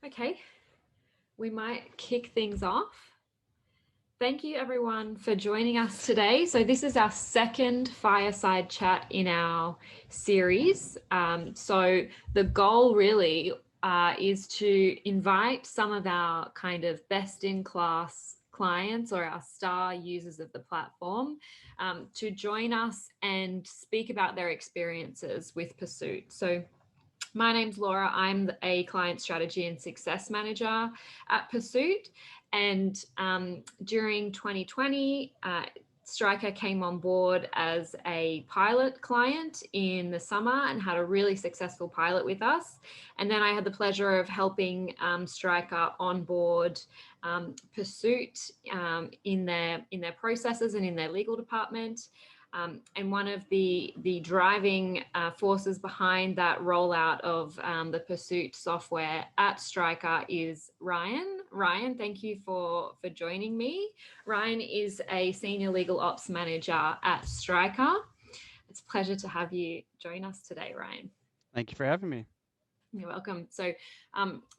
Okay, we might kick things off. Thank you everyone for joining us today. So this is our second fireside chat in our series. So the goal really is to invite some of our kind of best in class clients or our star users of the platform to join us and speak about their experiences with PERSUIT. So my name's Laura. I'm a client strategy and success manager at PERSUIT. And during 2020, Stryker came on board as a pilot client in the summer and had a really successful pilot with us. And then I had the pleasure of helping Stryker on board PERSUIT in their processes and in their legal department. And one of the driving forces behind that rollout of the PERSUIT software at Stryker is Ryan. Ryan, thank you for joining me. Ryan is a senior legal ops manager at Stryker. It's a pleasure to have you join us today, Ryan. Thank you for having me. You're welcome. So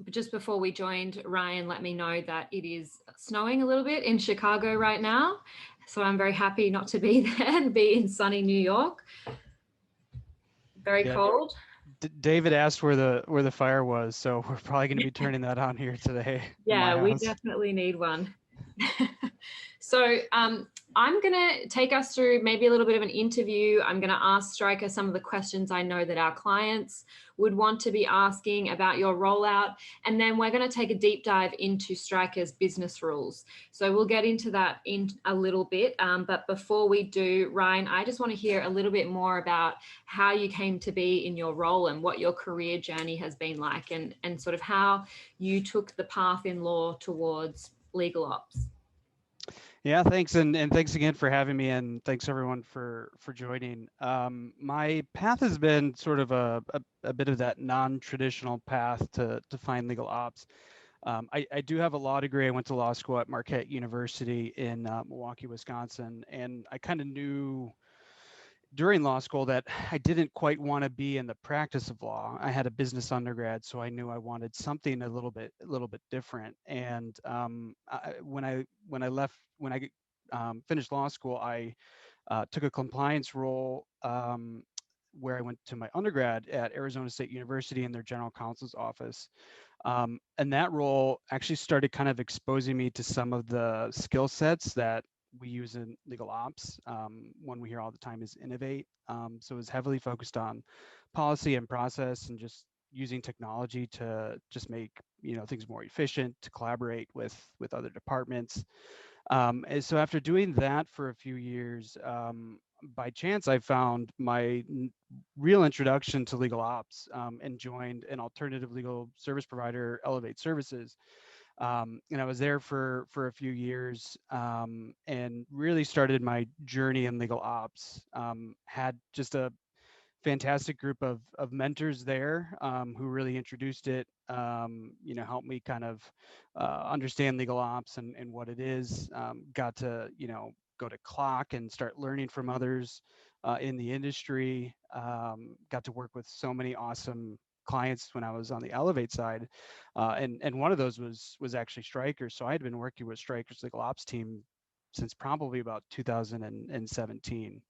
just before we joined, Ryan let me know that it is snowing a little bit in Chicago right now. So I'm very happy not to be there and be in sunny New York. Very Yeah, cold. David asked where the fire was, so we're probably going to be turning that on here today in my Yeah, we house. definitely need one. So I'm going to take us through maybe a little bit of an interview. I'm going to ask Stryker some of the questions I know that our clients would want to be asking about your rollout. And then we're going to take a deep dive into Stryker's business rules. So we'll get into that in a little bit. But before we do, Ryan, I just want to hear a little bit more about how you came to be in your role and what your career journey has been like and sort of how you took the path in law towards legal ops. Yeah, thanks, and thanks again for having me, and thanks everyone for joining. My path has been sort of a bit of that non-traditional path to find legal ops. I do have a law degree. I went to law school at Marquette University in Milwaukee, Wisconsin, and I kind of knew during law school that I didn't quite want to be in the practice of law. I had a business undergrad, so I knew I wanted something a little bit different. And when I finished law school, I took a compliance role where I went to my undergrad at Arizona State University in their general counsel's office. And that role actually started kind of exposing me to some of the skill sets that we use in legal ops. One we hear all the time is innovate. So it's heavily focused on policy and process and just using technology to just make things more efficient, to collaborate with other departments. And so after doing that for a few years, by chance, I found my real introduction to legal ops and joined an alternative legal service provider, Elevate Services. And I was there for a few years and really started my journey in legal ops. Had just a fantastic group of mentors there who really introduced it, helped me kind of understand legal ops and what it is. Got to, go to clock and start learning from others in the industry. Got to work with so many awesome clients when I was on the Elevate side. And one of those was actually Stryker. So I had been working with Stryker's legal ops team since probably about 2017.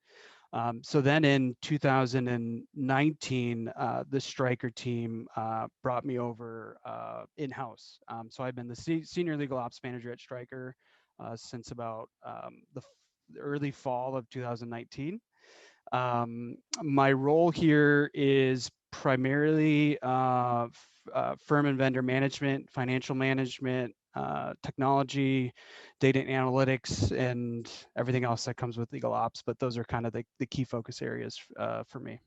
So then in 2019, the Stryker team brought me over in-house. So I've been the senior legal ops manager at Stryker since about the early fall of 2019. My role here is primarily firm and vendor management, financial management, technology, data and analytics, and everything else that comes with legal ops. But those are kind of the key focus areas for me.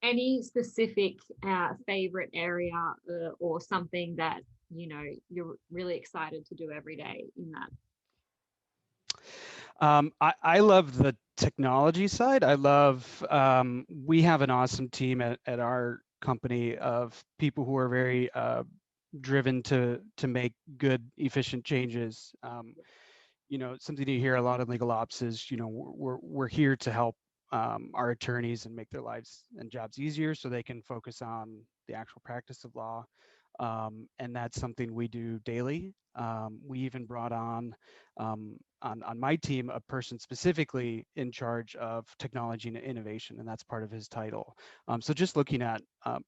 Any specific favorite area or something that you're really excited to do every day in that? I love the technology side. I love, we have an awesome team at our company of people who are very driven to make good, efficient changes. Something you hear a lot in legal ops is, we're here to help our attorneys and make their lives and jobs easier so they can focus on the actual practice of law. and that's something we do daily. We even brought on my team a person specifically in charge of technology and innovation, and that's part of his title. So just looking at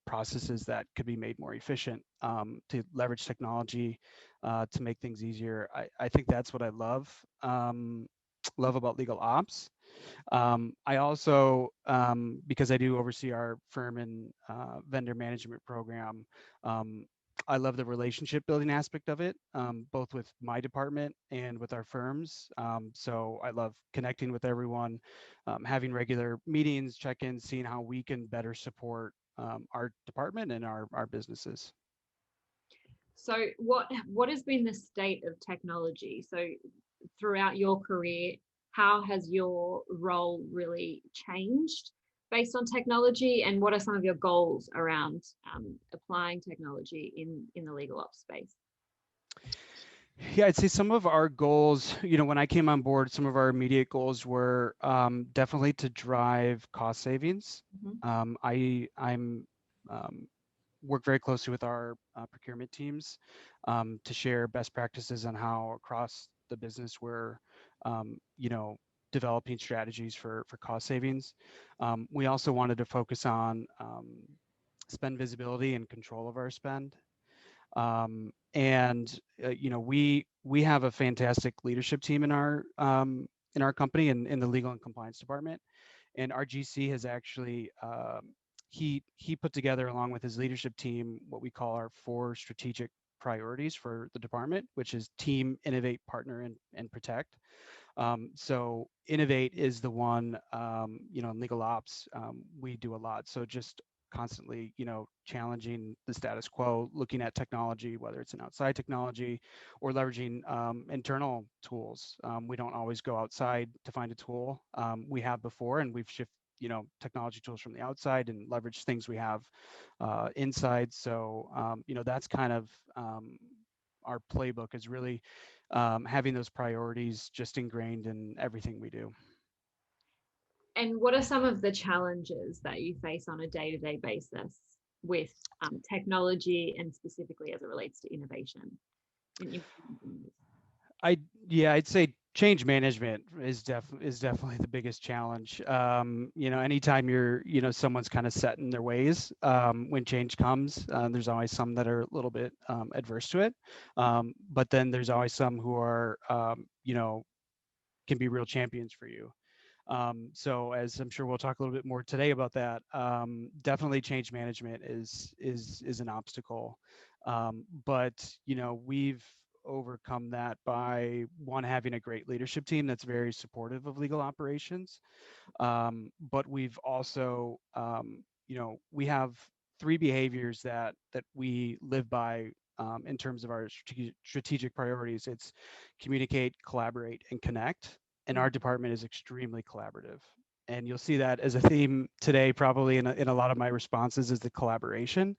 processes that could be made more efficient, to leverage technology to make things easier. I think that's what I love about legal ops. I also, because I do oversee our firm and vendor management program, um, I love the relationship building aspect of it, both with my department and with our firms. So I love connecting with everyone, having regular meetings, check-ins, seeing how we can better support our department and our businesses. So what has been the state of technology? So throughout your career, how has your role really changed based on technology, and what are some of your goals around applying technology in the legal ops space? Yeah, I'd say some of our goals, when I came on board, some of our immediate goals were definitely to drive cost savings. Mhm. I'm work very closely with our procurement teams to share best practices on how across the business we're, developing strategies for cost savings. We also wanted to focus on spend visibility and control of our spend. And we have a fantastic leadership team in our company and in the legal and compliance department. And our GC has actually he put together along with his leadership team what we call our 4 strategic priorities for the department, which is team, innovate, partner, and protect. So innovate is the one, in legal ops, we do a lot. So just constantly, challenging the status quo, looking at technology, whether it's an outside technology or leveraging internal tools. We don't always go outside to find a tool. We have before, and we've shifted, technology tools from the outside and leverage things we have inside. So, that's kind of our playbook is really having those priorities just ingrained in everything we do. And what are some of the challenges that you face on a day-to-day basis with technology, and specifically as it relates to innovation in implementing this? I Yeah, I'd say change management is definitely the biggest challenge. Anytime someone's kind of set in their ways, when change comes, there's always some that are a little bit adverse to it, but then there's always some who are can be real champions for you. So as I'm sure we'll talk a little bit more today about that, definitely change management is an obstacle. But we've overcome that by one, having a great leadership team that's very supportive of legal operations. But we've also, we have 3 behaviors that we live by in terms of our strategic priorities. It's communicate, collaborate, and connect. And our department is extremely collaborative. And you'll see that as a theme today, probably in a lot of my responses, is the collaboration.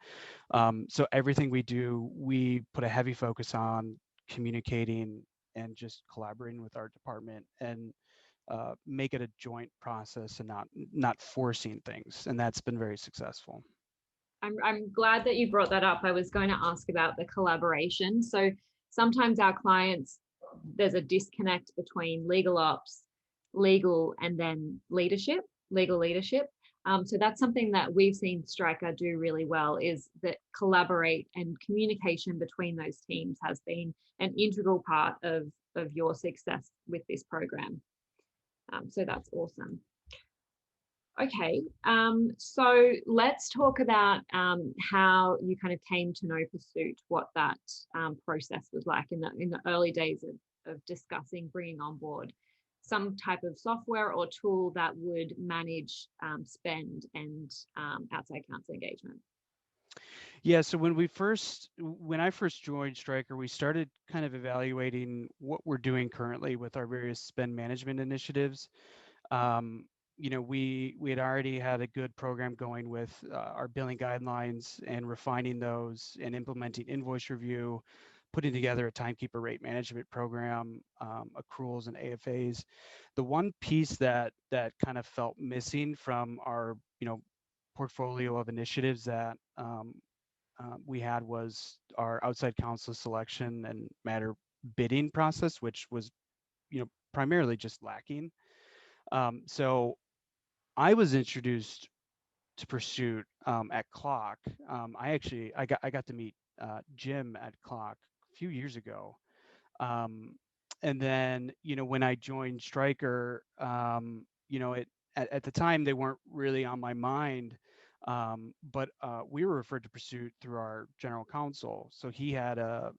So everything we do, we put a heavy focus on communicating and just collaborating with our department, and make it a joint process and not forcing things. And that's been very successful. I'm glad that you brought that up. I was going to ask about the collaboration. So sometimes our clients, there's a disconnect between legal ops, legal, and then leadership, legal leadership. So that's something that we've seen Stryker do really well, is that collaborate and communication between those teams has been an integral part of your success with this program. So that's awesome. Okay, so let's talk about how you kind of came to know PERSUIT, what that process was like in the early days of discussing bringing on board some type of software or tool that would manage spend and outside counsel engagement. Yeah, so when I first joined Stryker, we started kind of evaluating what we're doing currently with our various spend management initiatives. um, we had already had a good program going with our billing guidelines and refining those and implementing invoice review, putting together a timekeeper rate management program, accruals and AFAs. The one piece that kind of felt missing from our portfolio of initiatives that we had was our outside counsel selection and matter bidding process, which was, primarily just lacking. So I was introduced to Pursuit at Clock. I got to meet Jim at Clock a few years ago. Um, and then, when I joined Stryker, at the time they weren't really on my mind. But we were referred to Pursuit through our general counsel. So he had a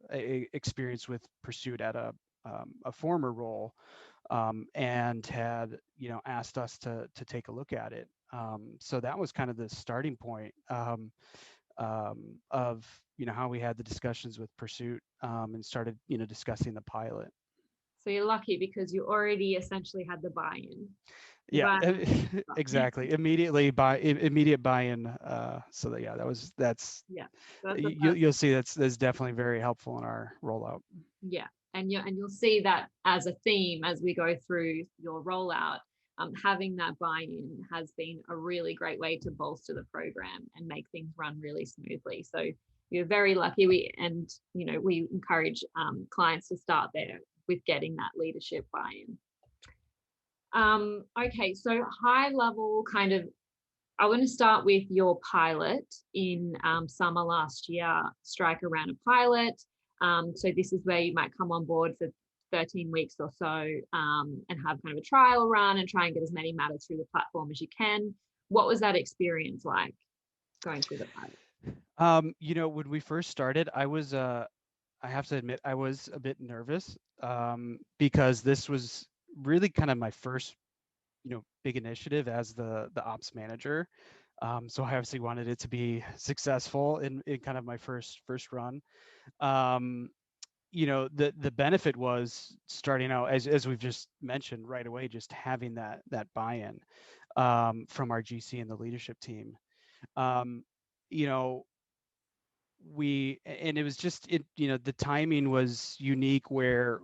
experience with Pursuit at a former role, and had, asked us to take a look at it. So that was kind of the starting point, of, how we had the discussions with Pursuit, and started, discussing the pilot. So you're lucky because you already essentially had the buy-in. Yeah, Buy-in. exactly. Immediate buy-in. So that, yeah, that's Yeah. That's the you'll see that's definitely very helpful in our rollout. Yeah, and you'll see that as a theme as we go through your rollout. Having that buy-in has been a really great way to bolster the program and make things run really smoothly. So you're very lucky. We encourage clients to start there with getting that leadership buy-in. Okay, so high level kind of. I want to start with your pilot in summer last year. Stryker ran a pilot. So this is where you might come on board for 13 weeks or so, and have kind of a trial run and try and get as many matters through the platform as you can. What was that experience like going through the pilot? When we first started, I have to admit, I was a bit nervous, because this was really kind of my first, big initiative as the ops manager. So I obviously wanted it to be successful in kind of my first run. Um, the benefit was starting out, as we've just mentioned right away, just having that buy-in, from our GC and the leadership team. Um, you know, and it was just, the timing was unique, where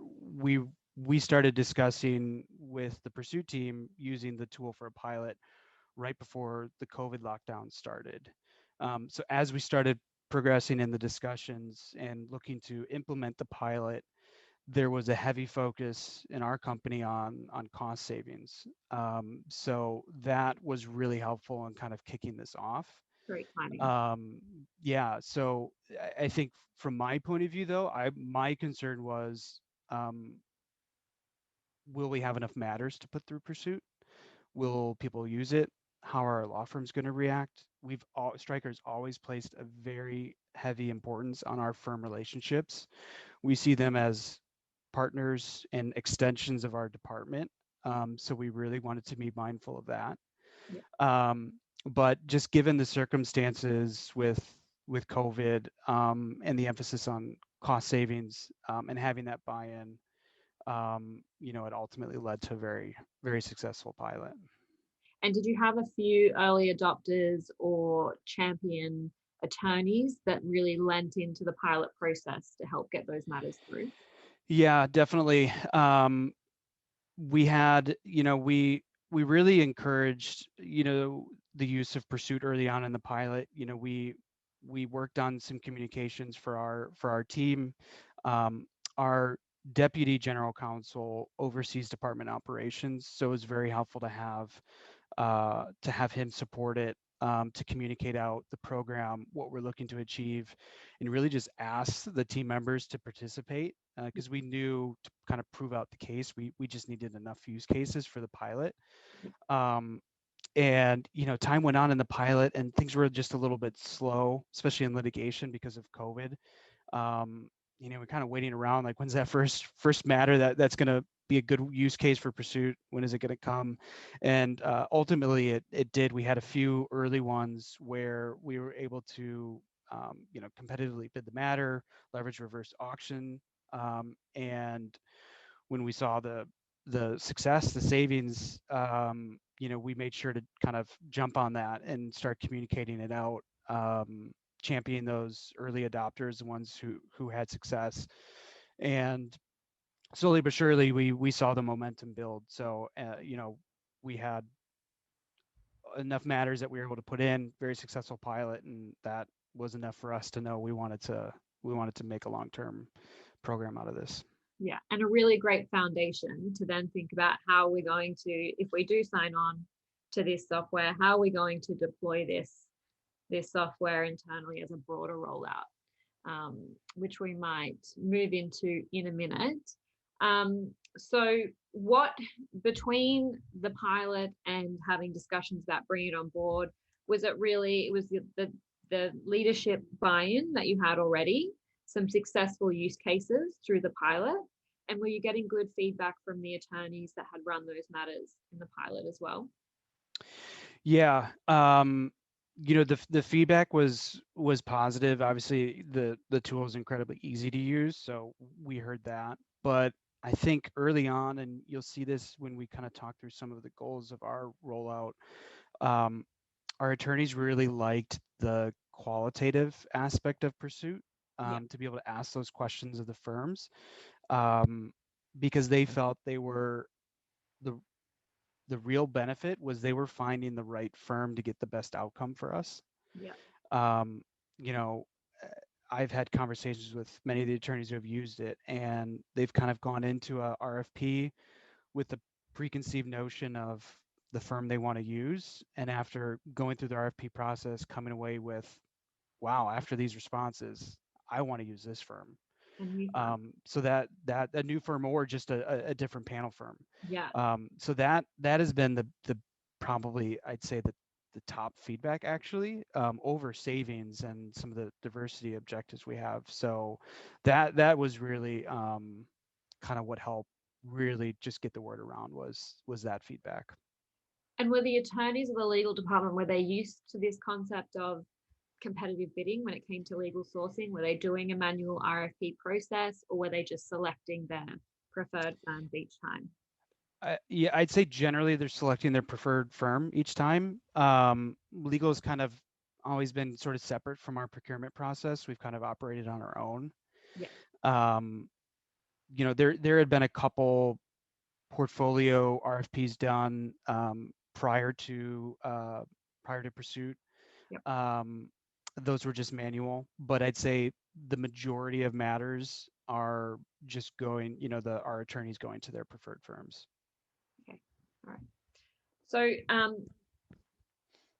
we started discussing with the Pursuit team using the tool for a pilot right before the COVID lockdown started. So as we started progressing in the discussions and looking to implement the pilot, there was a heavy focus in our company on cost savings. So that was really helpful in kind of kicking this off. Great timing. Yeah, so I think from my point of view, though, my concern was, um, will we have enough matters to put through Pursuit? Will people use it? How are our law firms going to react? Stryker's always placed a very heavy importance on our firm relationships. We see them as partners and extensions of our department. So we really wanted to be mindful of that. Yeah. But just given the circumstances with COVID, and the emphasis on cost savings, and having that buy-in, it ultimately led to a very, very successful pilot. And did you have a few early adopters or champion attorneys that really lent into the pilot process to help get those matters through? Yeah, definitely. We had, we really encouraged, the use of Pursuit early on in the pilot. We worked on some communications for our team. Our deputy general counsel oversees department operations, so it was very helpful to have him support it, to communicate out the program, what we're looking to achieve, and really just ask the team members to participate, because we knew to kind of prove out the case, we just needed enough use cases for the pilot. Um, and time went on in the pilot, and things were just a little bit slow, especially in litigation because of COVID. We're kind of waiting around, like, when's that first matter that's going to be a good use case for Pursuit? When is it going to come? And ultimately, it did. We had a few early ones where we were able to, competitively bid the matter, leverage reverse auction, and when we saw the success, the savings, we made sure to kind of jump on that and start communicating it out, championing those early adopters, the ones who had success, and slowly but surely we saw the momentum build. So we had enough matters that we were able to put in, very successful pilot, and that was enough for us to know we wanted to make a long-term program out of this. Yeah, and a really great foundation to then think about how we're going to, if we do sign on to this software, how are we going to deploy this software internally as a broader rollout, which we might move into in a minute. So what, between the pilot and having discussions about bringing it on board, was it was the leadership buy-in that you had already, some successful use cases through the pilot, and were you getting good feedback from the attorneys that had run those matters in the pilot as well? Yeah, the feedback was positive. Obviously, the tool is incredibly easy to use, so we heard that. But I think early on, and you'll see this when we kind of talk through some of the goals of our rollout, um, our attorneys really liked the qualitative aspect of PERSUIT, Yeah. to be able to ask those questions of the firms, um, because they felt the the real benefit was they were finding the right firm to get the best outcome for us. Yeah. Um, you know, uh, I've had conversations with many of the attorneys who have used it, and they've kind of gone into a RFP with the preconceived notion of the firm they want to use, and after going through the RFP process, coming away with, wow, after these responses, I want to use this firm. A new firm. So that a new firm or just a different panel firm. Yeah. So that has been the probably, I'd say, the top feedback, actually, over savings and some of the diversity objectives we have. So that was really, kind of what helped really just get the word around, was that feedback. And were the attorneys of the legal department, were they used to this concept of competitive bidding when it came to legal sourcing? Were they doing a manual RFP process, or were they just selecting their preferred firms each time? Yeah, I'd say generally they're selecting their preferred firm each time. Legal has kind of always been sort of separate from our procurement process. We've kind of operated on our own. Yeah. Um, there had been a couple portfolio RFPs done, prior to PERSUIT. Yep. Those were just manual, but I'd say the majority of matters are just going, our attorneys going to their preferred firms. Okay. All right. So,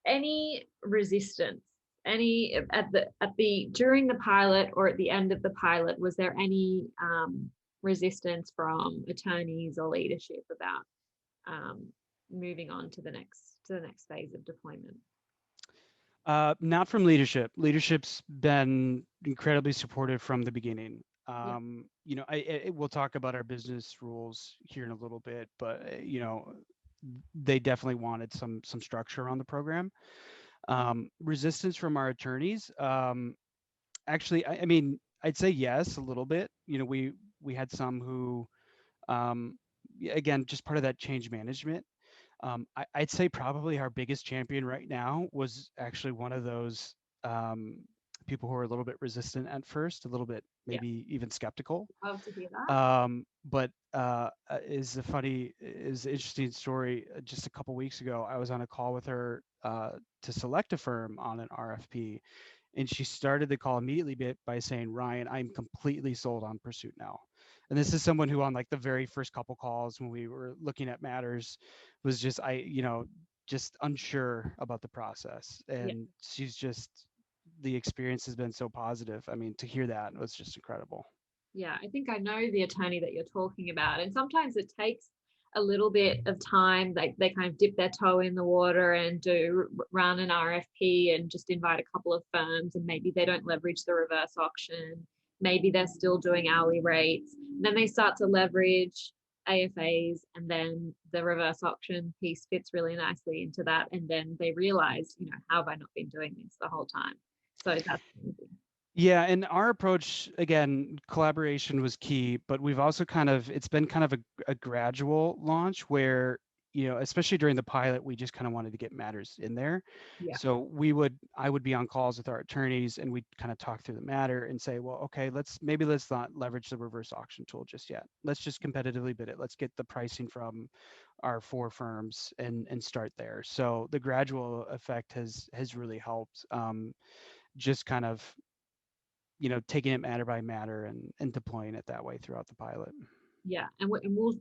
any resistance, any at the during the pilot or at the end of the pilot, was there any resistance from attorneys or leadership about moving on to the next phase of deployment? Not from leadership. Leadership's been incredibly supportive from the beginning. Yeah. We'll talk about our business rules here in a little bit, but they definitely wanted some structure around the program. Resistance from our attorneys. Actually, I mean, I'd say yes, a little bit. We had some who, again, just part of that change management. I'd say probably our biggest champion right now was actually one of those, um, people who are a little bit resistant at first, a little bit Yeah. maybe even skeptical. Love to hear that. But is an interesting story. Just a couple weeks ago, I was on a call with her, to select a firm on an RFP, and she started the call immediately by saying, "Ryan, I'm completely sold on PERSUIT now." And this is someone who, on like the very first couple calls when we were looking at matters, was just unsure about the process. Yeah. And the experience has been so positive. I mean, to hear that was just incredible. Yeah, I think I know the attorney that you're talking about. And sometimes it takes a little bit of time. They kind of dip their toe in the water and run an RFP and just invite a couple of firms, and maybe they don't leverage the reverse auction. Maybe they're still doing hourly rates. And then they start to leverage AFAs, and then the reverse auction piece fits really nicely into that. And then they realize, how have I not been doing this the whole time? So that's amazing. Yeah, and our approach, again, collaboration was key, but we've also it's been kind of a gradual launch where, especially during the pilot, we just kind of wanted to get matters in there. Yeah. So I would be on calls with our attorneys, and we'd kind of talk through the matter and say, well, okay, let's not leverage the reverse auction tool just yet. Let's just competitively bid it. Let's get the pricing from our four firms and start there. So the gradual effect has really helped. Just kind of taking it matter by matter and deploying it that way throughout the pilot. Yeah. And we'll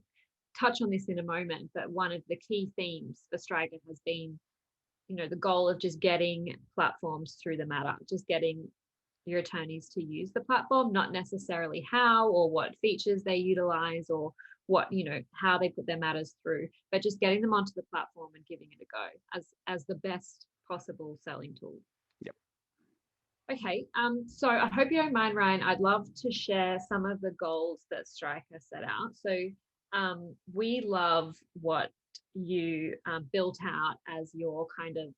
touch on this in a moment, but one of the key themes for Stryker has been, the goal of just getting platforms through the matter, just getting your attorneys to use the platform, not necessarily how or what features they utilize or what, how they put their matters through, but just getting them onto the platform and giving it a go as the best possible selling tool. Yep. Okay, so I hope you don't mind, Ryan. I'd love to share some of the goals that Stryker set out. So we love what you built out as your kind of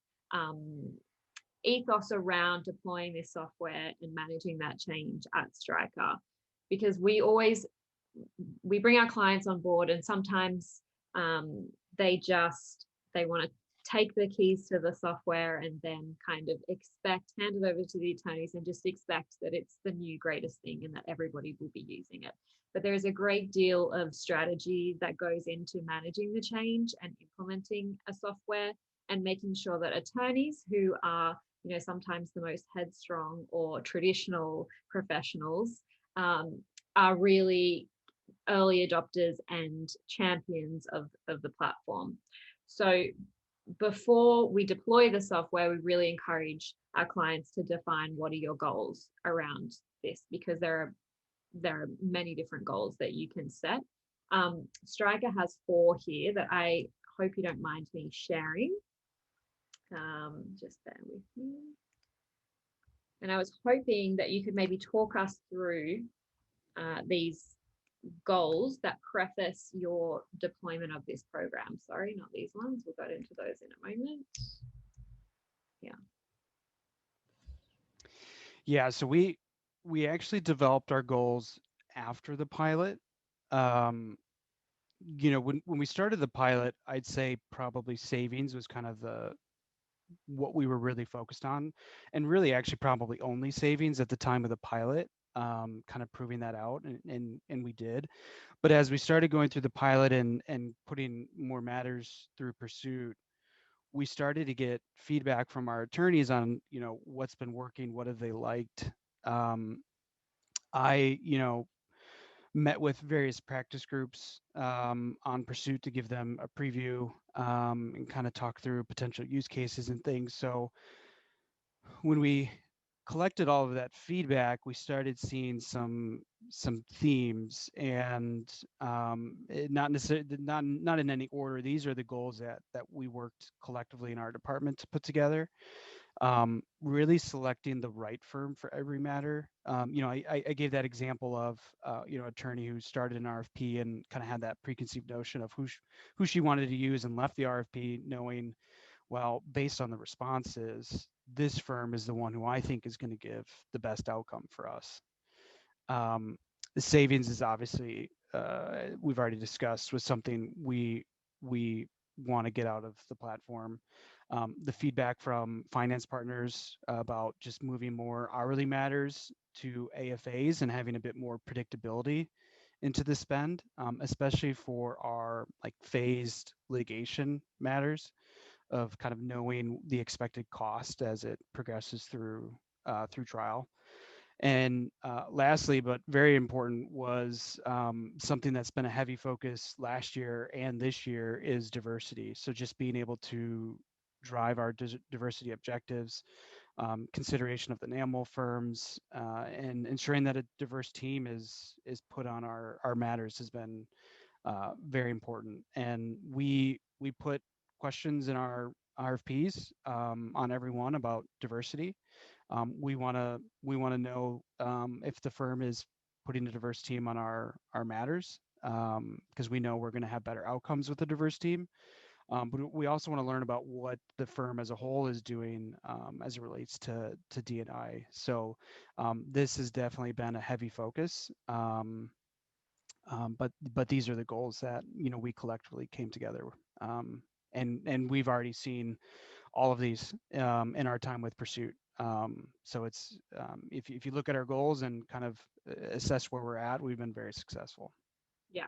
ethos around deploying this software and managing that change at Stryker, because we bring our clients on board, and sometimes they want to take the keys to the software and then kind of hand it over to the attorneys and just expect that it's the new greatest thing and that everybody will be using it. But there is a great deal of strategy that goes into managing the change and implementing a software and making sure that attorneys who are, sometimes the most headstrong or traditional professionals, are really early adopters and champions of the platform. So before we deploy the software, we really encourage our clients to define what are your goals around this, because there are many different goals that you can set. Stryker has 4 here that I hope you don't mind me sharing. Just bear with me. And I was hoping that you could maybe talk us through these goals that preface your deployment of this program. Sorry, not these ones. We'll go into those in a moment. Yeah. Yeah, so we actually developed our goals after the pilot. Um, when we started the pilot, I'd say probably savings was kind of the what we were really focused on, and really actually probably only savings at the time of the pilot. Kind of proving that out, and we did. But as we started going through the pilot and putting more matters through PERSUIT, we started to get feedback from our attorneys on what's been working, what have they liked. um, I met with various practice groups on PERSUIT to give them a preview, and kind of talk through potential use cases and things. So when we collected all of that feedback, we started seeing some themes, and not necessarily not in any order. These are the goals that we worked collectively in our department to put together. Really selecting the right firm for every matter. I gave that example of attorney who started an RFP and kind of had that preconceived notion of who she wanted to use, and left the RFP knowing, well, based on the responses, this firm is the one who I think is going to give the best outcome for us. The savings is obviously, we've already discussed, was something we want to get out of the platform. The feedback from finance partners about just moving more hourly matters to AFAs and having a bit more predictability into the spend, especially for our like phased litigation matters, of kind of knowing the expected cost as it progresses through trial. And lastly, but very important, was something that's been a heavy focus last year and this year, is diversity. So just being able to drive our diversity objectives, consideration of the NAML firms, and ensuring that a diverse team is put on our matters has been very important. And we put questions in our RFPs on everyone about diversity. We want to know if the firm is putting a diverse team on our matters, because we know we're going to have better outcomes with a diverse team. But we also want to learn about what the firm as a whole is doing as it relates to D&I. So this has definitely been a heavy focus. But these are the goals that we collectively came together And we've already seen all of these in our time with PERSUIT. So it's if you look at our goals and kind of assess where we're at, we've been very successful. Yeah,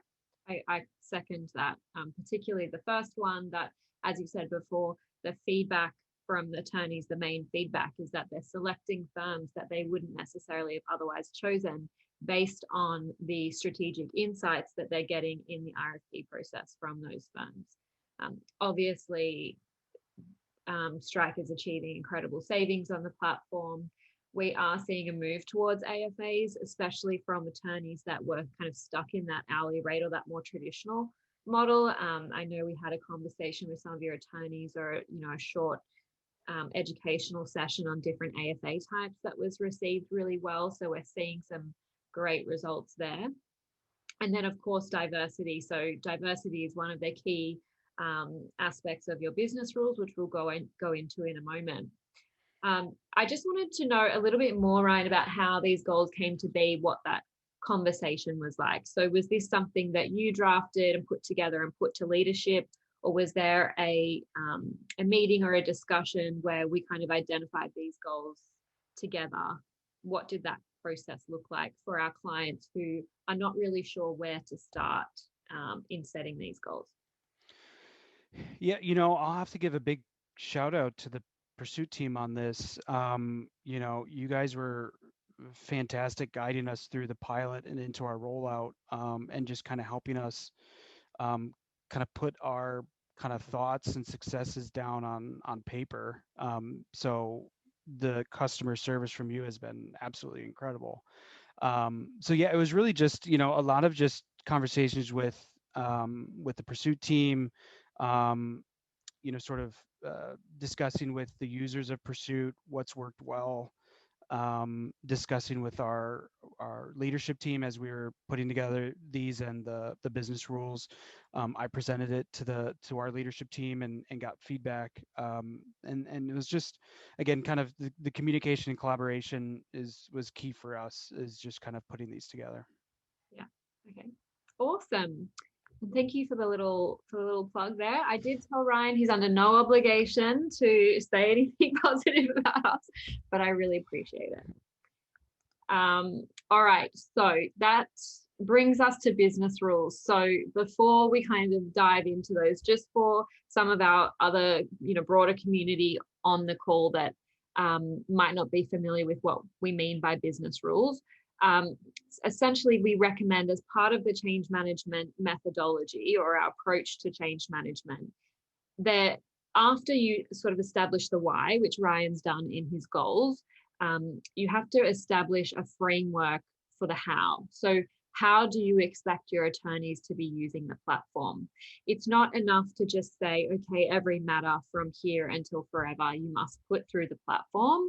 I second that, particularly the first one that, as you said before, the feedback from the attorneys, the main feedback is that they're selecting firms that they wouldn't necessarily have otherwise chosen based on the strategic insights that they're getting in the RFP process from those firms. Obviously, Stryker is achieving incredible savings on the platform. We are seeing a move towards AFAs, especially from attorneys that were kind of stuck in that hourly rate or that more traditional model. I know we had a conversation with some of your attorneys, or a short educational session on different AFA types that was received really well. So we're seeing some great results there. And then, of course, diversity. So diversity is one of the key aspects of your business rules, which we'll go into in a moment. I just wanted to know a little bit more, Ryan, about how these goals came to be, what that conversation was like. So was this something that you drafted and put together and put to leadership, or was there a meeting or a discussion where we kind of identified these goals together? What did that process look like for our clients who are not really sure where to start in setting these goals? Yeah, I'll have to give a big shout out to the PERSUIT team on this. You guys were fantastic guiding us through the pilot and into our rollout, and just kind of helping us kind of put our kind of thoughts and successes down on paper. So the customer service from you has been absolutely incredible. So yeah, it was really just a lot of just conversations with the PERSUIT team, um, sort of discussing with the users of PERSUIT what's worked well, discussing with our leadership team as we were putting together these and the business rules. I presented it to our leadership team and got feedback. And it was just, again, kind of the communication and collaboration was key for us, is just kind of putting these together. Yeah. Okay. Awesome. And thank you for the little plug there. I did tell Ryan he's under no obligation to say anything positive about us, but I really appreciate it. All right. So that brings us to business rules. So before we kind of dive into those, just for some of our other, broader community on the call that might not be familiar with what we mean by business rules, essentially we recommend, as part of the change management methodology or our approach to change management, that after you sort of establish the why, which Ryan's done in his goals, you have to establish a framework for the how. So how do you expect your attorneys to be using the platform? It's not enough to just say, okay, every matter from here until forever, you must put through the platform.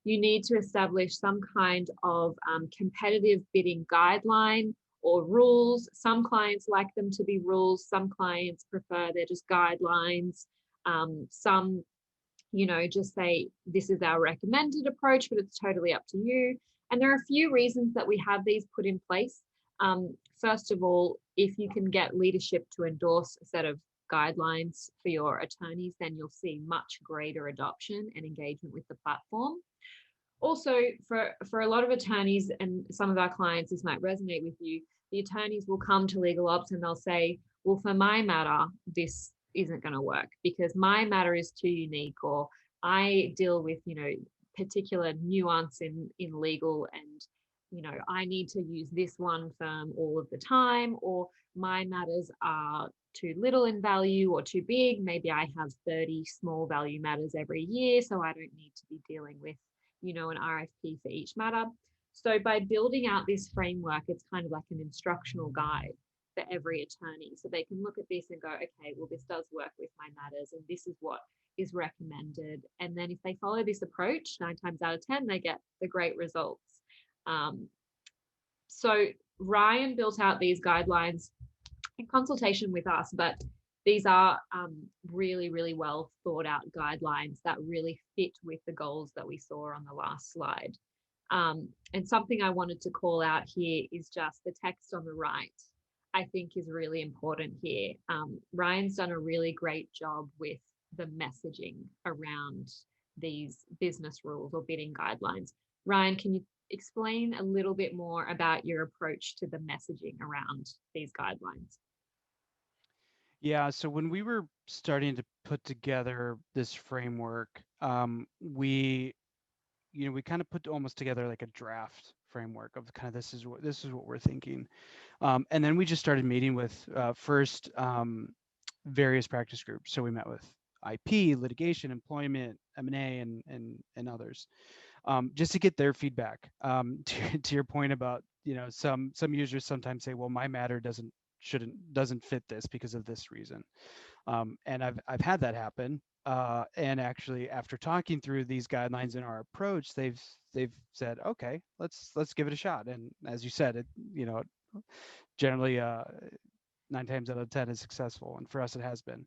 You need to establish some kind of competitive bidding guideline or rules. Some clients like them to be rules. Some clients prefer they're just guidelines. Some just say this is our recommended approach, but it's totally up to you. And there are a few reasons that we have these put in place. First of all, if you can get leadership to endorse a set of guidelines for your attorneys, then you'll see much greater adoption and engagement with the platform. Also, for a lot of attorneys, and some of our clients, this might resonate with you, the attorneys will come to legal ops and they'll say, well, for my matter, this isn't going to work because my matter is too unique, or I deal with particular nuance in legal, and I need to use this one firm all of the time, or my matters are too little in value or too big. Maybe I have 30 small value matters every year, so I don't need to be dealing with an RFP for each matter. So by building out this framework, it's kind of like an instructional guide for every attorney. So they can look at this and go, okay, well, this does work with my matters and this is what is recommended. And then if they follow this approach, 9 times out of 10, they get the great results. So Ryan built out these guidelines in consultation with us, but these are really, really well thought out guidelines that really fit with the goals that we saw on the last slide. And something I wanted to call out here is just the text on the right. I think is really important here. Ryan's done a really great job with the messaging around these business rules or bidding guidelines. Ryan, can you explain a little bit more about your approach to the messaging around these guidelines? Yeah, so when we were starting to put together this framework, we kind of put almost together like a draft framework of kind of this is what we're thinking. And then we just started meeting with first various practice groups. So we met with IP, litigation, employment, M&A, and others, just to get their feedback. To your point about, some users sometimes say, well, my matter doesn't fit this because of this reason. And I've had that happen. And actually, after talking through these guidelines and our approach, they've said, okay, let's give it a shot. And as you said, generally 9 times out of 10 is successful, and for us it has been.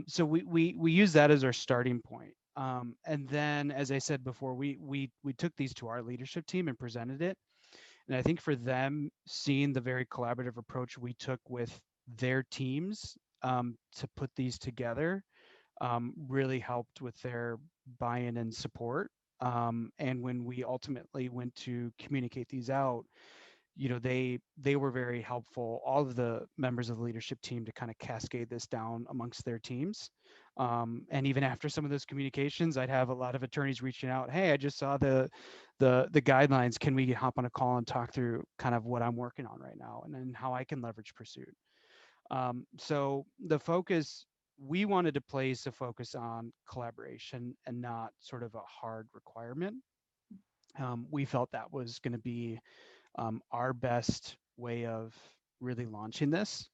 So we use that as our starting point. And then, as I said before, we took these to our leadership team and presented it. And I think for them, seeing the very collaborative approach we took with their teams to put these together really helped with their buy-in and support. And when we ultimately went to communicate these out, they were very helpful, all of the members of the leadership team, to kind of cascade this down amongst their teams. And even after some of those communications, I'd have a lot of attorneys reaching out, hey, I just saw the guidelines, can we hop on a call and talk through kind of what I'm working on right now and then how I can leverage PERSUIT. So the focus, we wanted to place a focus on collaboration and not sort of a hard requirement. We felt that was going to be our best way of really launching this.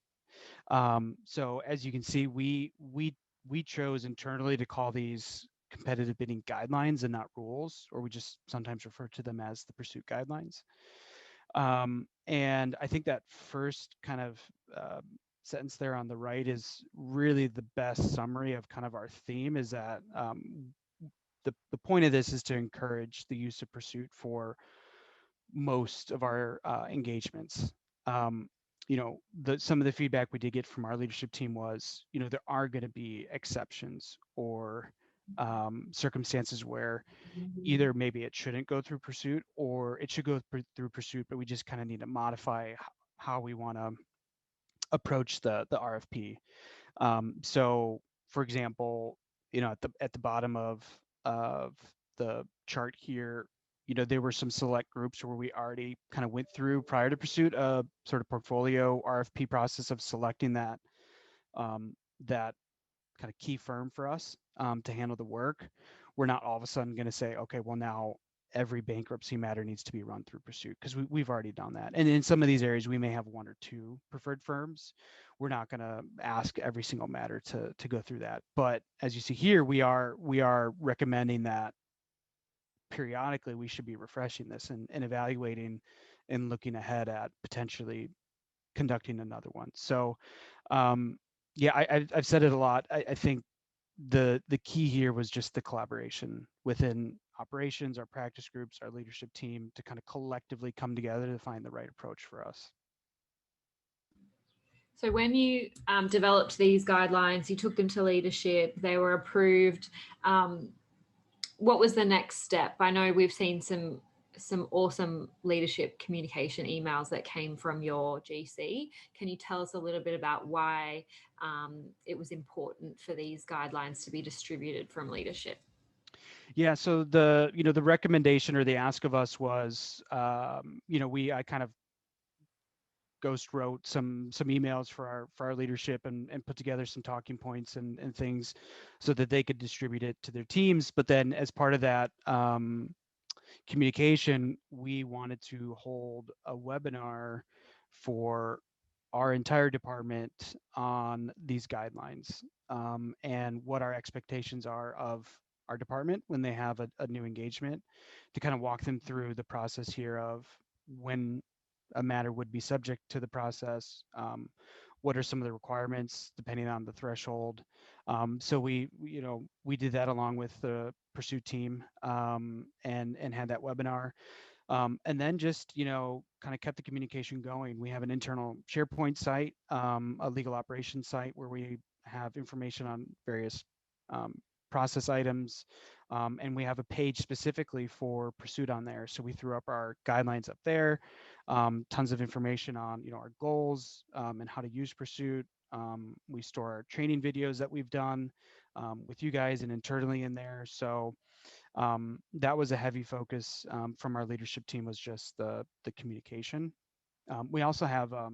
So as you can see, we chose internally to call these competitive bidding guidelines and not rules, or we just sometimes refer to them as the PERSUIT guidelines. And I think that first kind of sentence there on the right is really the best summary of kind of our theme, is that the point of this is to encourage the use of PERSUIT for most of our engagements. Um, some of the feedback we did get from our leadership team was, there are going to be exceptions or circumstances where either maybe it shouldn't go through PERSUIT or it should go through PERSUIT, but we just kind of need to modify how we want to approach the RFP. So, for example, at the bottom of the chart here, there were some select groups where we already kind of went through, prior to PERSUIT, a sort of portfolio RFP process of selecting that kind of key firm for us to handle the work. We're not all of a sudden going to say, okay, well, now every bankruptcy matter needs to be run through PERSUIT, because we've already done that. And in some of these areas, we may have one or two preferred firms. We're not going to ask every single matter to go through that. But as you see here, we are recommending that periodically we should be refreshing this and evaluating and looking ahead at potentially conducting another one. So yeah, I've said it a lot. I think the key here was just the collaboration within operations, our practice groups, our leadership team, to kind of collectively come together to find the right approach for us. So when you developed these guidelines, you took them to leadership, they were approved. What was the next step? I know we've seen some awesome leadership communication emails that came from your GC. Can you tell us a little bit about why it was important for these guidelines to be distributed from leadership? Yeah, so the recommendation or the ask of us was, I kind of ghost wrote some emails for our leadership and put together some talking points and things so that they could distribute it to their teams. But then, as part of that communication, we wanted to hold a webinar for our entire department on these guidelines, and what our expectations are of our department when they have a new engagement, to kind of walk them through the process here of when a matter would be subject to the process, what are some of the requirements depending on the threshold. So we did that along with the PERSUIT team, and had that webinar. And then just, kind of kept the communication going. We have an internal SharePoint site, a legal operations site where we have information on various um, process items. And we have a page specifically for PERSUIT on there. So we threw up our guidelines up there, tons of information on, our goals and how to use PERSUIT. We store our training videos that we've done with you guys and internally in there. So that was a heavy focus from our leadership team, was just the communication. We also have a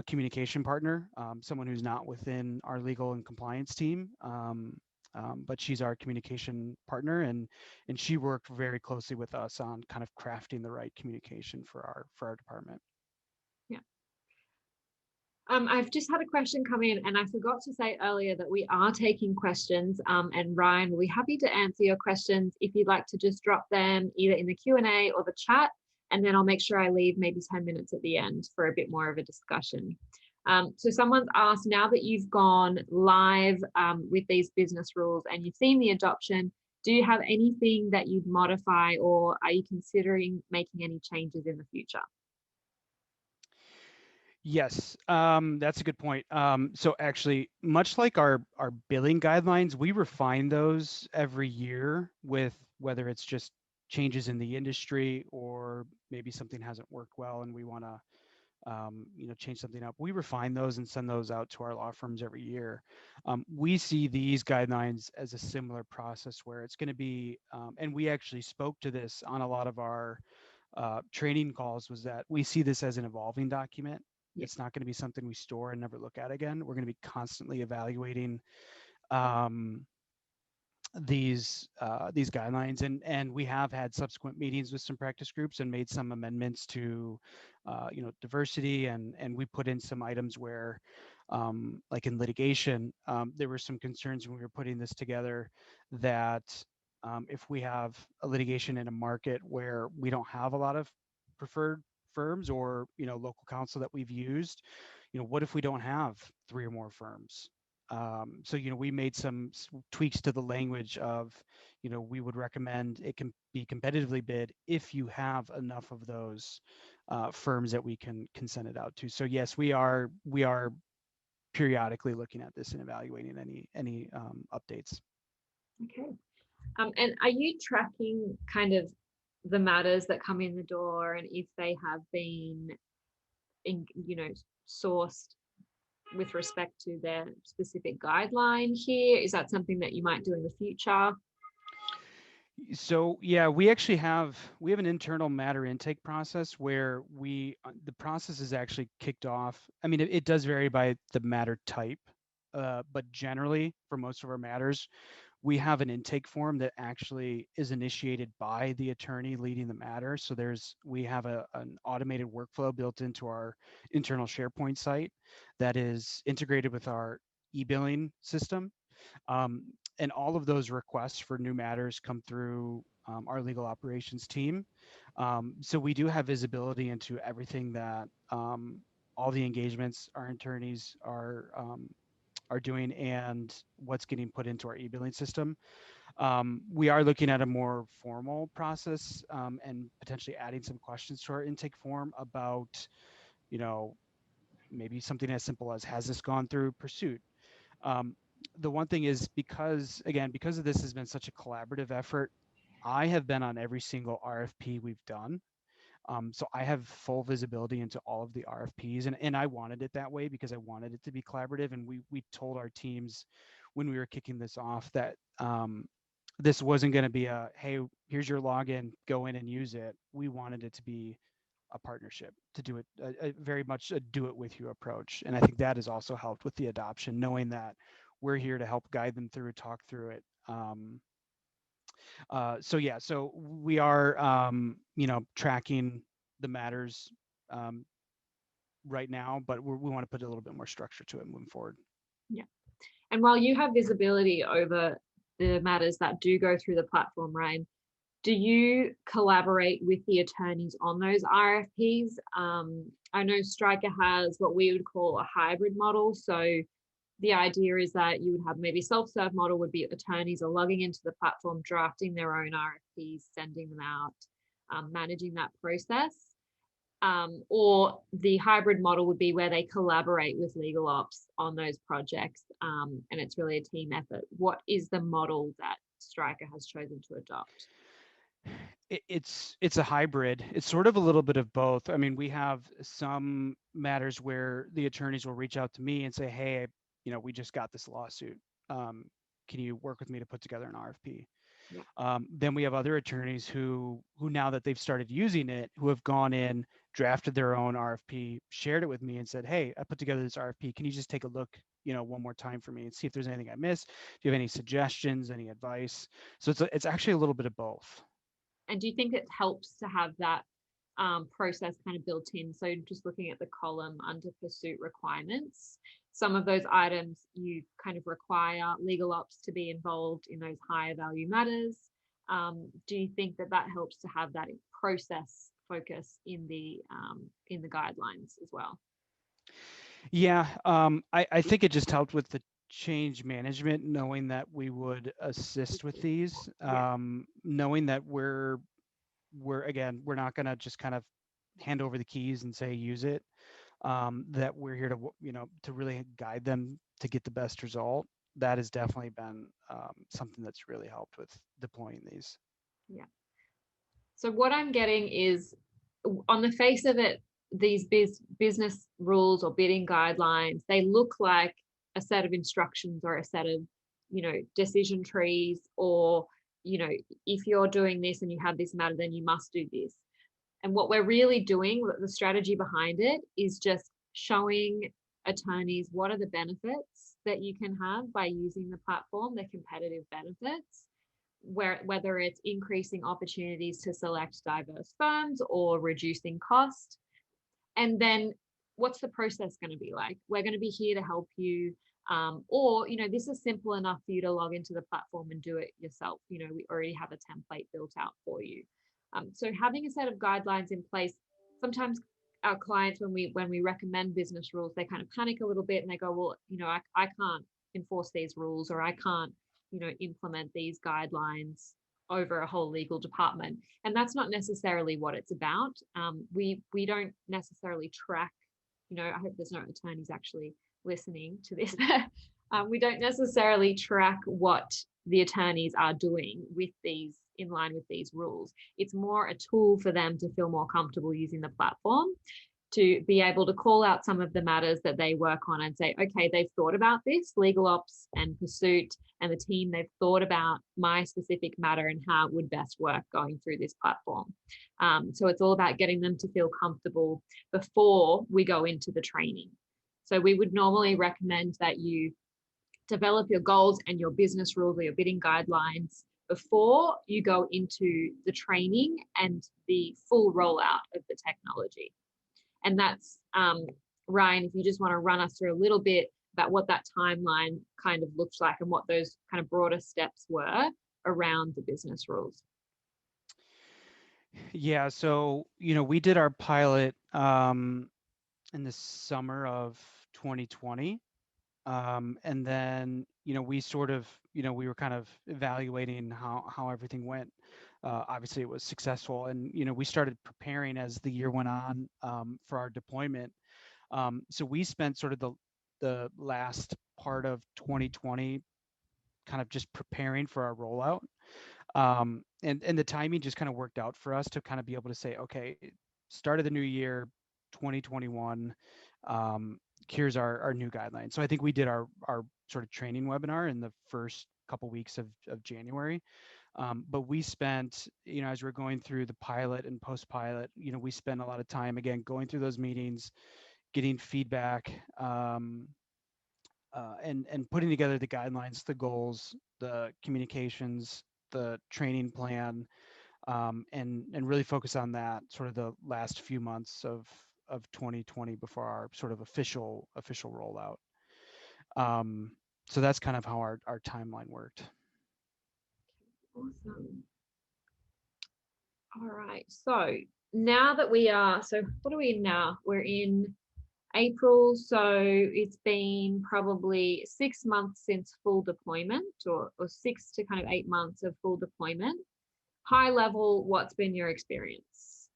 communication partner, someone who's not within our legal and compliance team, but she's our communication partner, and she worked very closely with us on kind of crafting the right communication for our department. Yeah. I've just had a question come in, and I forgot to say earlier that we are taking questions. And Ryan will be happy to answer your questions if you'd like to just drop them either in the Q&A or the chat, and then I'll make sure I leave maybe 10 minutes at the end for a bit more of a discussion. So someone's asked, now that you've gone live with these business rules and you've seen the adoption, do you have anything that you'd modify, or are you considering making any changes in the future? Yes, that's a good point. So actually, much like our billing guidelines, we refine those every year with whether it's just changes in the industry or maybe something hasn't worked well and we want to change something up. We refine those and send those out to our law firms every year. We see these guidelines as a similar process where it's going to be, and we actually spoke to this on a lot of our training calls, was that we see this as an evolving document. Yeah. It's not going to be something we store and never look at again. We're going to be constantly evaluating um, these guidelines, and we have had subsequent meetings with some practice groups and made some amendments to diversity, and we put in some items where like in litigation, there were some concerns when we were putting this together that if we have a litigation in a market where we don't have a lot of preferred firms or local counsel that we've used, what if we don't have 3 or more firms? So we made some tweaks to the language of, we would recommend it can be competitively bid if you have enough of those firms that we can send it out to. So yes, we are periodically looking at this and evaluating any updates. Okay. And are you tracking kind of the matters that come in the door, and if they have been sourced with respect to their specific guideline here? Is that something that you might do in the future? So yeah, we have an internal matter intake process where the process is actually kicked off. I mean, it does vary by the matter type, but generally for most of our matters, we have an intake form that actually is initiated by the attorney leading the matter. So we have an automated workflow built into our internal SharePoint site that is integrated with our e-billing system. And all of those requests for new matters come through our legal operations team. So we do have visibility into everything that all the engagements our attorneys are doing and what's getting put into our e-billing system. We are looking at a more formal process and potentially adding some questions to our intake form about, maybe something as simple as, has this gone through PERSUIT? The one thing is, because of this has been such a collaborative effort, I have been on every single RFP we've done. So I have full visibility into all of the RFPs, and I wanted it that way because I wanted it to be collaborative. And we told our teams when we were kicking this off that this wasn't going to be a, hey, here's your login, go in and use it. We wanted it to be a partnership, to do it very much a do it with you approach. And I think that has also helped with the adoption, knowing that we're here to help guide them through, talk through it. So we are, tracking the matters right now, but we want to put a little bit more structure to it moving forward. Yeah. And while you have visibility over the matters that do go through the platform, Ryan, do you collaborate with the attorneys on those RFPs? I know Stryker has what we would call a hybrid model. So the idea is that you would have maybe self-serve model would be attorneys are logging into the platform, drafting their own RFPs, sending them out, managing that process. Or the hybrid model would be where they collaborate with legal ops on those projects, and it's really a team effort. What is the model that Stryker has chosen to adopt? It's a hybrid. It's sort of a little bit of both. I mean, we have some matters where the attorneys will reach out to me and say, "Hey, we just got this lawsuit. Um, can you work with me to put together an RFP?" Yeah. Then we have other attorneys who now that they've started using it, who have gone in, drafted their own RFP, shared it with me, and said, "Hey, I put together this RFP. Can you just take a look, one more time for me and see if there's anything I missed? Do you have any suggestions, any advice?" So it's actually a little bit of both. And do you think it helps to have that process kind of built in? So just looking at the column under PERSUIT requirements, some of those items you kind of require legal ops to be involved in those higher value matters. Do you think that that helps to have that process focus in the guidelines as well? Yeah, I think it just helped with the change management, knowing that we would assist with these, Yeah. knowing that we're not going to just kind of hand over the keys and say use it. That we're here to to really guide them to get the best result. That has definitely been something that's really helped with deploying these. Yeah. So what I'm getting is, on the face of it, these business rules or bidding guidelines, they look like a set of instructions or a set of, decision trees, or, if you're doing this and you have this matter, then you must do this. And what we're really doing, the strategy behind it, is just showing attorneys what are the benefits that you can have by using the platform, the competitive benefits, whether it's increasing opportunities to select diverse firms or reducing cost. And then what's the process going to be like? We're going to be here to help you. Or, this is simple enough for you to log into the platform and do it yourself. We already have a template built out for you. So having a set of guidelines in place, sometimes our clients, when we recommend business rules, they kind of panic a little bit and they go, well, I can't enforce these rules, or I can't, implement these guidelines over a whole legal department. And that's not necessarily what it's about. We don't necessarily track, I hope there's no attorneys actually listening to this. We don't necessarily track what the attorneys are doing with these, in line with these rules. It's more a tool for them to feel more comfortable using the platform, to be able to call out some of the matters that they work on and say, okay, they've thought about this, legal ops and PERSUIT and the team, they've thought about my specific matter and how it would best work going through this platform. So it's all about getting them to feel comfortable before we go into the training. So we would normally recommend that you develop your goals and your business rules or your bidding guidelines before you go into the training and the full rollout of the technology. And that's, Ryan, if you just want to run us through a little bit about what that timeline kind of looks like and what those kind of broader steps were around the business rules. Yeah, so we did our pilot in the summer of 2020. And then we sort of we were kind of evaluating how everything went. Obviously it was successful, and we started preparing as the year went on for our deployment. So we spent sort of the last part of 2020 kind of just preparing for our rollout. And the timing just kind of worked out for us to kind of be able to say, okay, start of the new year, 2021, here's our new guidelines. So I think we did our sort of training webinar in the first couple weeks of January. But we spent, as we're going through the pilot and post-pilot, we spent a lot of time, again, going through those meetings, getting feedback, and putting together the guidelines, the goals, the communications, the training plan, and really focus on that sort of the last few months of 2020 before our sort of official rollout. So that's kind of how our timeline worked. Awesome. All right. So now that we are, so what are we in now? We're in April, so it's been probably 6 months since full deployment, or 6 to kind of 8 months of full deployment. High level, what's been your experience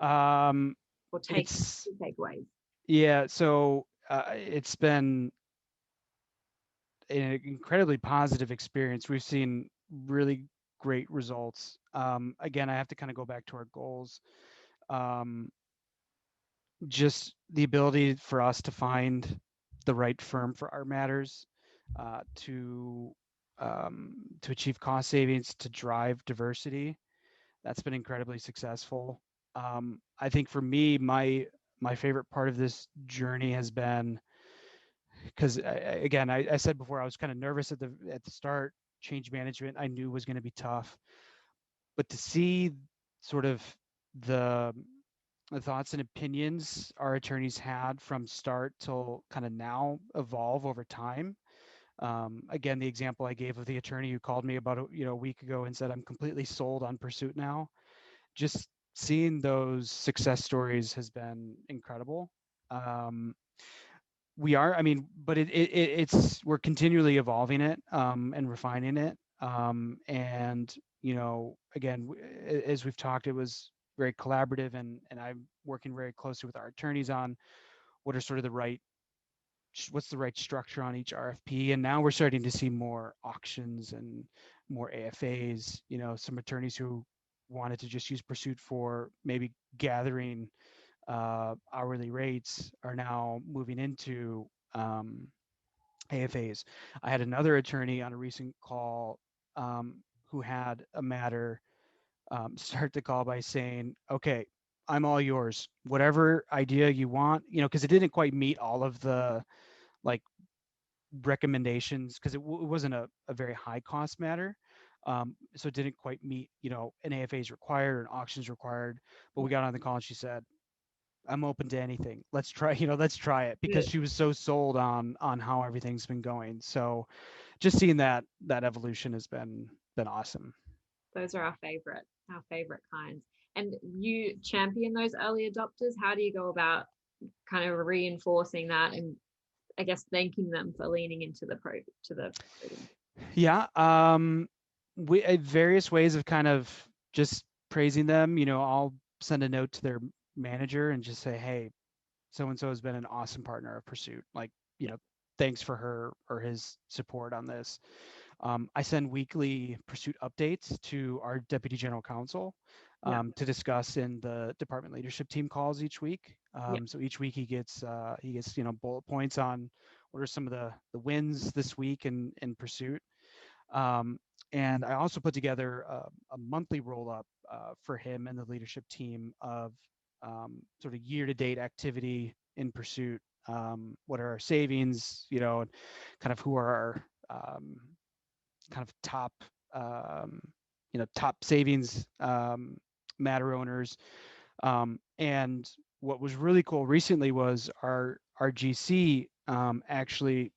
Um, or it's takeaways? yeah. So it's been an incredibly positive experience. We've seen really great results. Again, I have to kind of go back to our goals. Um, just the ability for us to find the right firm for our matters, uh, to to achieve cost savings, to drive diversity. That's been incredibly successful. I think for me, my favorite part of this journey has been because again, I said before I was kind of nervous at the start. Change management I knew was going to be tough, but to see sort of the the thoughts and opinions our attorneys had from start till kind of now evolve over time. Again, the example I gave of the attorney who called me about a week ago and said I'm completely sold on PERSUIT now. Just seeing those success stories has been incredible. Um, I mean, but it's we're continually evolving it and refining it. And again, as we've talked, it was very collaborative, and I'm working very closely with our attorneys on what are sort of what's the right structure on each RFP. And now we're starting to see more auctions and more AFAs. Some attorneys who wanted to just use PERSUIT for maybe gathering hourly rates are now moving into AFAs. I had another attorney on a recent call who had a matter start the call by saying, "Okay, I'm all yours. Whatever idea you want, because it didn't quite meet all of the like recommendations because it wasn't a very high cost matter." So it didn't quite meet, an AFA is required or an auction is required. But we Yeah, got on the call and she said, I'm open to anything. Let's try, let's try it because good. she was so sold on how everything's been going. So just seeing that evolution has been awesome. Those are our favorite kinds. And you champion those early adopters. How do you go about kind of reinforcing that and I guess thanking them for leaning into the program? Yeah. We various ways of kind of just praising them. I'll send a note to their manager and just say, hey, so and so has been an awesome partner of PERSUIT. Like, you Yeah, know, thanks for her or his support on this. I send weekly PERSUIT updates to our deputy general counsel yeah, to discuss in the department leadership team calls each week. yeah, So each week he gets bullet points on what are some of the wins this week in PERSUIT. Um, and I also put together a monthly roll up for him and the leadership team of sort of year to date activity in PERSUIT. What are our savings, and kind of who are our kind of um, top savings matter owners. And what was really cool recently was our GC actually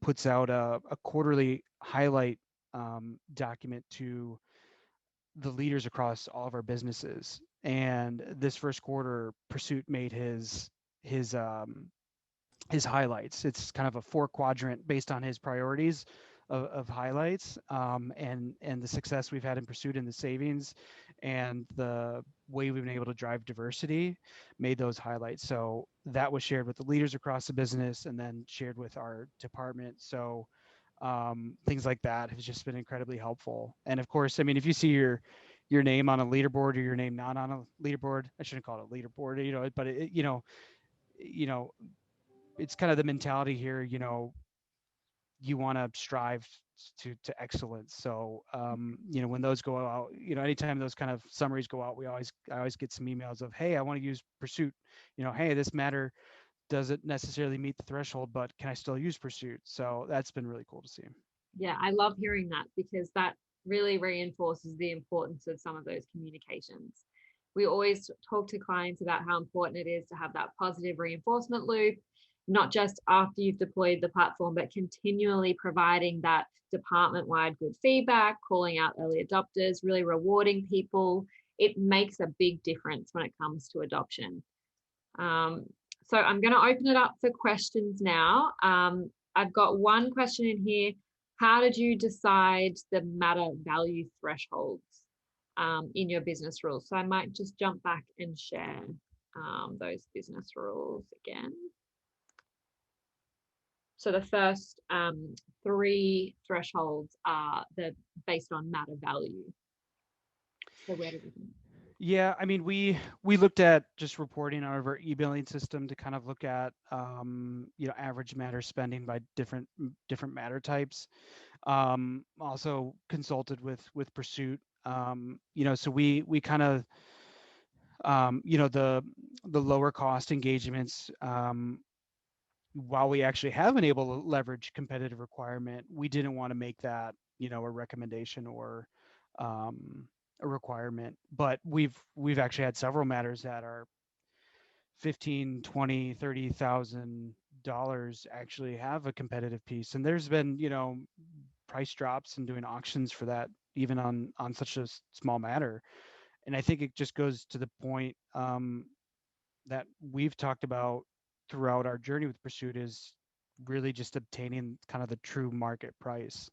puts out a quarterly highlight document to the leaders across all of our businesses. And this first quarter, PERSUIT made his highlights. It's kind of a 4 quadrant based on his priorities of highlights, and the success we've had in PERSUIT and the savings and the way we've been able to drive diversity made those highlights. So that was shared with the leaders across the business and then shared with our department. So things like that has just been incredibly helpful. And of course, I mean, if you see your name on a leaderboard or your name not on a leaderboard, I shouldn't call it a leaderboard, but you know, it's kind of the mentality here, you want to strive to excellence. So when those go out, anytime those kind of summaries go out, I always get some emails of, hey, I want to use PERSUIT. Hey, this matter doesn't necessarily meet the threshold, but can I still use PERSUIT? So that's been really cool to see. yeah. I love hearing that because that really reinforces the importance of some of those communications. We always talk to clients about how important it is to have that positive reinforcement loop, not just after you've deployed the platform, but continually providing that department wide good feedback, calling out early adopters, really rewarding people. It makes a big difference when it comes to adoption. Um, So I'm going to open it up for questions now. I've got one question in here. How did you decide the matter value thresholds in your business rules? So I might just jump back and share those business rules again. So the first three thresholds are based on matter value. So where do we think? Yeah, I mean, we looked at just reporting out of our e-billing system to kind of look at average matter spending by different matter types. Also consulted with PERSUIT. So we kind of the lower cost engagements. While we actually have been able to leverage competitive requirement, we didn't want to make that a recommendation or a requirement. But we've actually had several matters that are 15, 20, $30,000 actually have a competitive piece, and there's been price drops and doing auctions for that even on such a small matter. And I think it just goes to the point that we've talked about throughout our journey with PERSUIT, is really just obtaining kind of the true market price.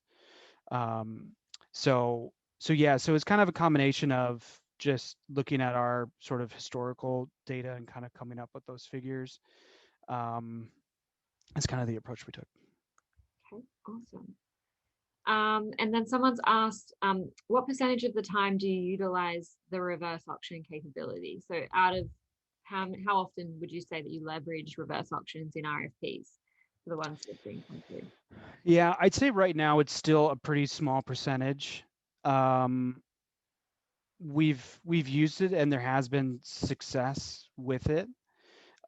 Um, so yeah, so it's kind of a combination of just looking at our sort of historical data and kind of coming up with those figures. That's kind of the approach we took. Okay, awesome. And then someone's asked, what percentage of the time do you utilize the reverse auction capability? So out of how often would you say that you leverage reverse auctions in RFPs for the ones that have been come through? Yeah, I'd say right now it's still a pretty small percentage. We've used it and there has been success with it.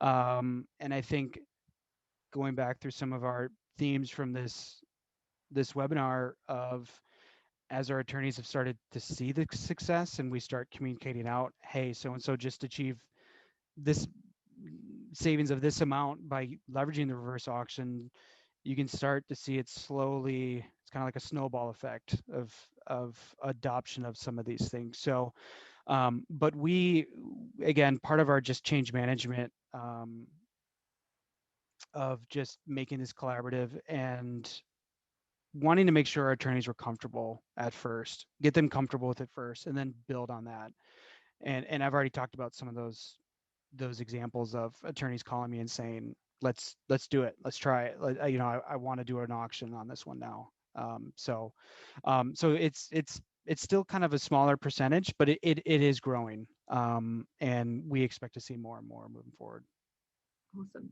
And I think going back through some of our themes from this webinar, of as our attorneys have started to see the success and we start communicating out, hey, so and so just achieved this savings of this amount by leveraging the reverse auction, you can start to see it slowly. It's kind of like a snowball effect of adoption of some of these things. So but we, again, part of our just change management, of just making this collaborative and wanting to make sure our attorneys were comfortable at first, get them comfortable with it first, and then build on that. And I've already talked about some of those examples of attorneys calling me and saying, let's do it, let's try it. I want to do an auction on this one now. So it's still kind of a smaller percentage, but it is growing, and we expect to see more and more moving forward. Awesome.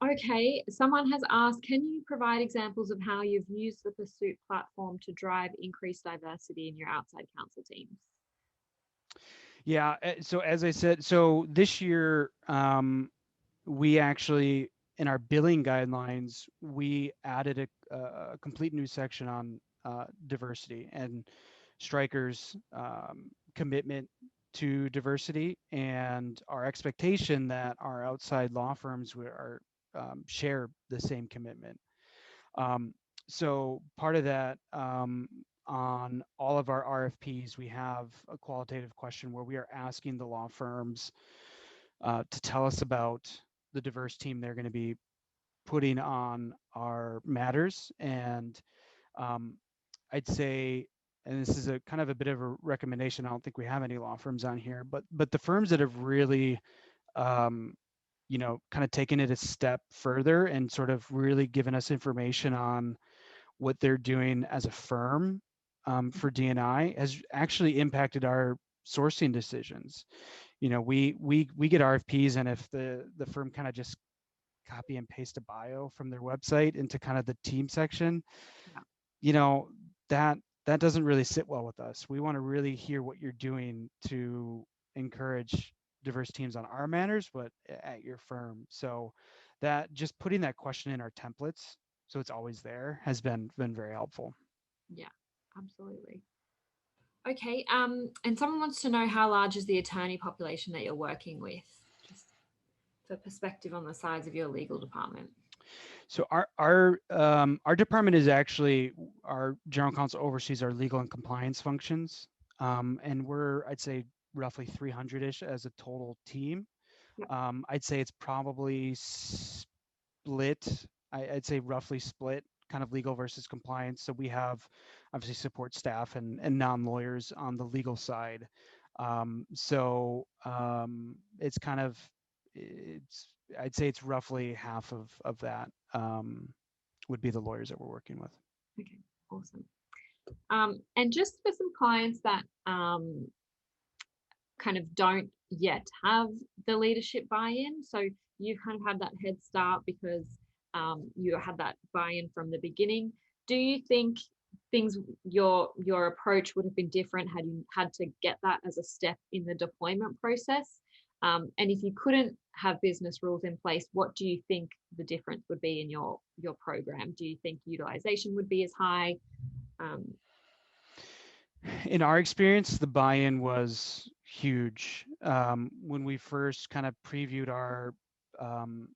Okay, someone has asked, can you provide examples of how you've used the PERSUIT platform to drive increased diversity in your outside counsel teams? Yeah, so as I said, so this year, we actually, in our billing guidelines, we added a complete new section on diversity and Stryker's commitment to diversity, and our expectation that our outside law firms share the same commitment. So part of that, on all of our RFPs, we have a qualitative question where we are asking the law firms to tell us about the diverse team they're going to be putting on our matters. And I'd say, and this is a kind of a bit of a recommendation, I don't think we have any law firms on here, but the firms that have really kind of taken it a step further and sort of really given us information on what they're doing as a firm for D&I has actually impacted our sourcing decisions. We get RFPs, and if the firm kind of just copy and paste a bio from their website into kind of the team section, Yeah. That doesn't really sit well with us. We want to really hear what you're doing to encourage diverse teams on our matters, but at your firm. So that, just putting that question in our templates so it's always there, has been very helpful. Yeah, absolutely. Okay, and someone wants to know, how large is the attorney population that you're working with, just for perspective on the size of your legal department? So our department is actually, our general counsel oversees our legal and compliance functions, and we're, I'd say, roughly 300-ish as a total team. Yep. I'd say it's probably split. I'd say roughly split, kind of legal versus compliance. So we have obviously support staff and non-lawyers on the legal side. It's kind of it's I'd say it's roughly half of that would be the lawyers that we're working with. Okay, awesome. And just for some clients that kind of don't yet have the leadership buy-in, so you've kind of had that head start because you had that buy-in from the beginning. Do you think your approach would have been different had you had to get that as a step in the deployment process? And if you couldn't have business rules in place, what do you think the difference would be in your program? Do you think utilization would be as high? Um, In our experience, the buy-in was huge. When we first kind of previewed our um,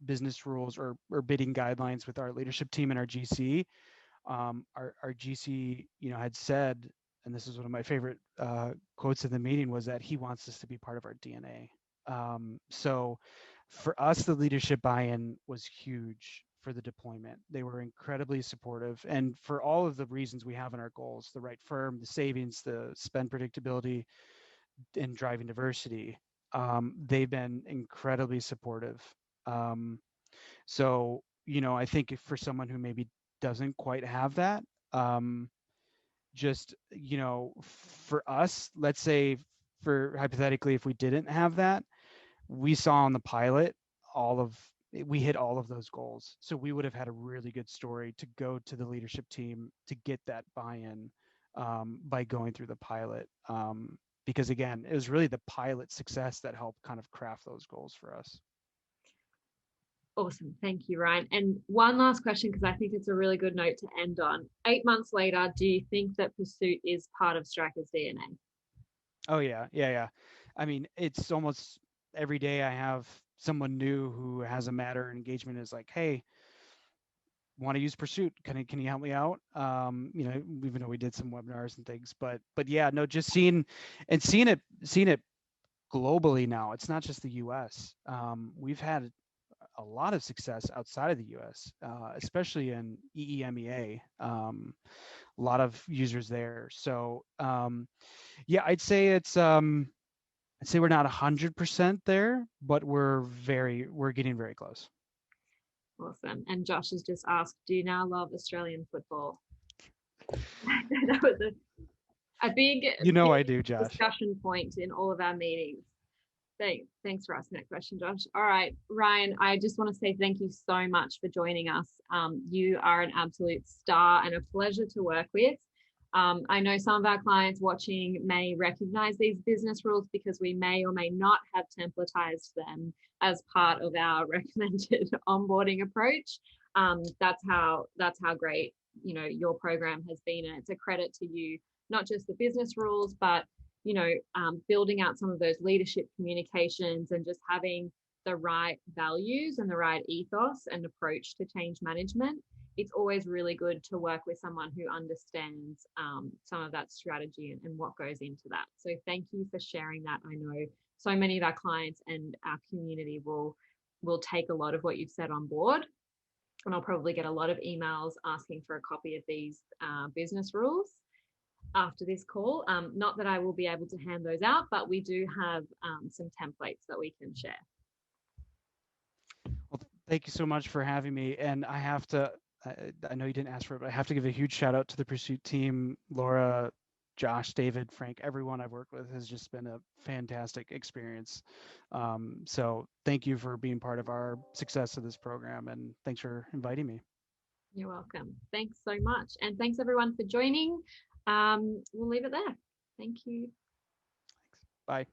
business rules or bidding guidelines with our leadership team and our GC, our GC, had said, and this is one of my favorite quotes in the meeting, was that he wants this to be part of our DNA. So for us, the leadership buy-in was huge for the deployment. They were incredibly supportive, and for all of the reasons we have in our goals, the right firm, the savings, the spend predictability, and driving diversity, they've been incredibly supportive. Um, I think if for someone who maybe doesn't quite have that, um, just, for us, let's say, for hypothetically, if we didn't have that, we saw on the pilot we hit all of those goals. So we would have had a really good story to go to the leadership team to get that buy-in by going through the pilot. Because again, it was really the pilot success that helped kind of craft those goals for us. Awesome. Thank you, Ryan. And one last question, because I think it's a really good note to end on. 8 months later, do you think that PERSUIT is part of Stryker's DNA? Oh yeah, yeah, yeah. I mean, it's almost every day I have someone new who has a matter engagement is like, hey, want to use PERSUIT? Can you help me out? Even though we did some webinars and things, but yeah, no, just seeing it globally now. It's not just the U.S. We've had a lot of success outside of the U.S., especially in EEMEA. A lot of users there. So yeah, I'd say we're not 100% there, but we're getting very close. Awesome. And Josh has just asked, do you now love Australian football? That was a big, I big do, Josh. discussion point in all of our meetings. Thanks for asking that question, Josh. All right, Ryan, I just want to say thank you so much for joining us. You are an absolute star and a pleasure to work with. I know some of our clients watching may recognize these business rules because we may or may not have templatized them as part of our recommended onboarding approach. That's how great your program has been, and it's a credit to you, not just the business rules, but building out some of those leadership communications and just having the right values and the right ethos and approach to change management. It's always really good to work with someone who understands some of that strategy and what goes into that. So thank you for sharing that. I know so many of our clients and our community will take a lot of what you've said on board. And I'll probably get a lot of emails asking for a copy of these business rules after this call. Not that I will be able to hand those out, but we do have some templates that we can share. Well, thank you so much for having me. And I know you didn't ask for it, but I have to give a huge shout out to the PERSUIT team. Laura, Josh, David, Frank, everyone I've worked with has just been a fantastic experience. So thank you for being part of our success of this program, and thanks for inviting me. You're welcome. Thanks so much. And thanks everyone for joining. We'll leave it there. Thank you. Thanks. Bye.